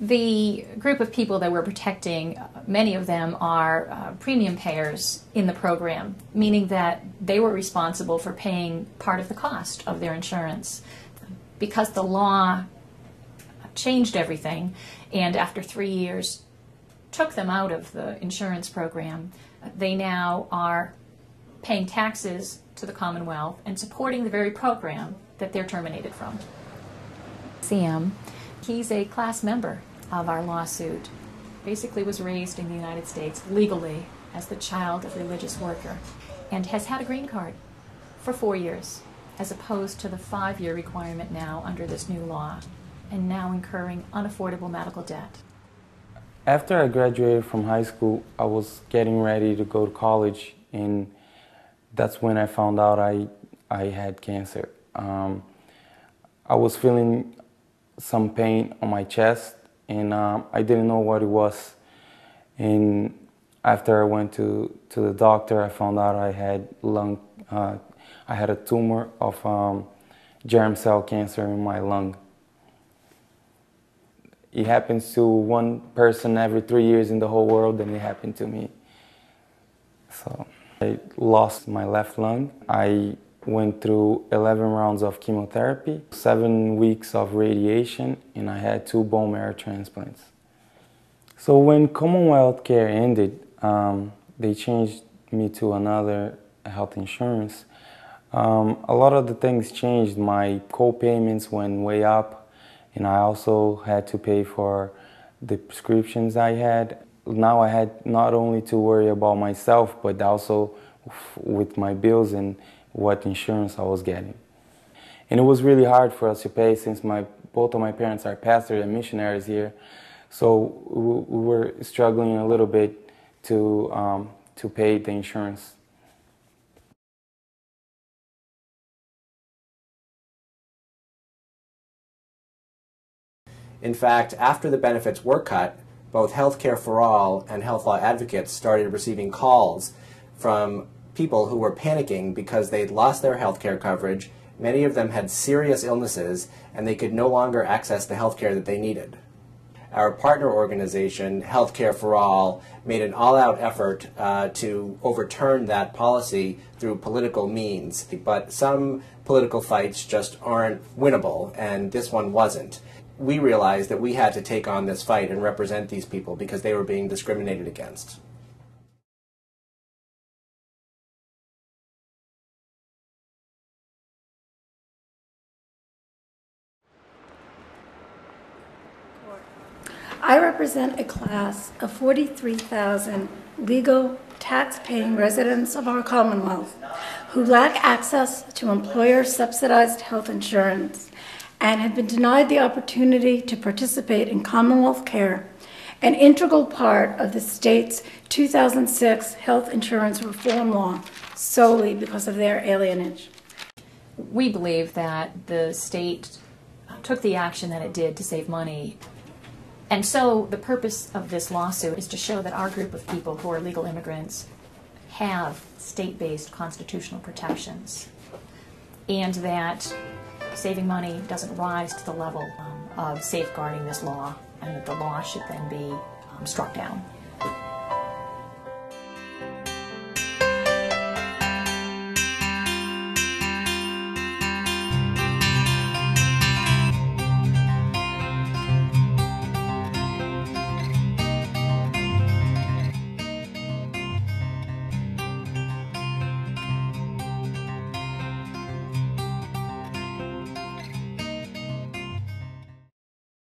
The group of people that we're protecting, many of them are premium payers in the program, meaning that they were responsible for paying part of the cost of their insurance. Because the law changed everything, and after 3 years took them out of the insurance program, they now are paying taxes to the Commonwealth and supporting the very program that they're terminated from. Sam, he's a class member of our lawsuit. Basically was raised in the United States legally as the child of a religious worker and has had a green card for 4 years as opposed to the 5-year requirement now under this new law, and now incurring unaffordable medical debt. After I graduated from high school, I was getting ready to go to college, and that's when I found out I had cancer. I was feeling some pain on my chest, and I didn't know what it was. And after I went to the doctor, I found out I had a tumor of germ cell cancer in my lung. It happens to one person every 3 years in the whole world, and it happened to me. So I lost my left lung. I went through 11 rounds of chemotherapy, 7 weeks of radiation, and I had 2 bone marrow transplants. So when Commonwealth Care ended, they changed me to another health insurance. A lot of the things changed. My co-payments went way up, and I also had to pay for the prescriptions I had. Now I had not only to worry about myself, but also with my bills and what insurance I was getting. And it was really hard for us to pay since both of my parents are pastors and missionaries here. So we were struggling a little bit to pay the insurance. In fact, after the benefits were cut, both Healthcare for All and health law advocates started receiving calls from people who were panicking because they'd lost their health care coverage. Many of them had serious illnesses, and they could no longer access the health care that they needed. Our partner organization, Healthcare for All, made an all-out effort to overturn that policy through political means. But some political fights just aren't winnable, and this one wasn't. We realized that we had to take on this fight and represent these people because they were being discriminated against. I represent a class of 43,000 legal, tax-paying residents of our Commonwealth who lack access to employer-subsidized health insurance and have been denied the opportunity to participate in Commonwealth Care, an integral part of the state's 2006 health insurance reform law, solely because of their alienage. We believe that the state took the action that it did to save money. And so the purpose of this lawsuit is to show that our group of people who are legal immigrants have state-based constitutional protections, and that saving money doesn't rise to the level of safeguarding this law, and that the law should then be struck down.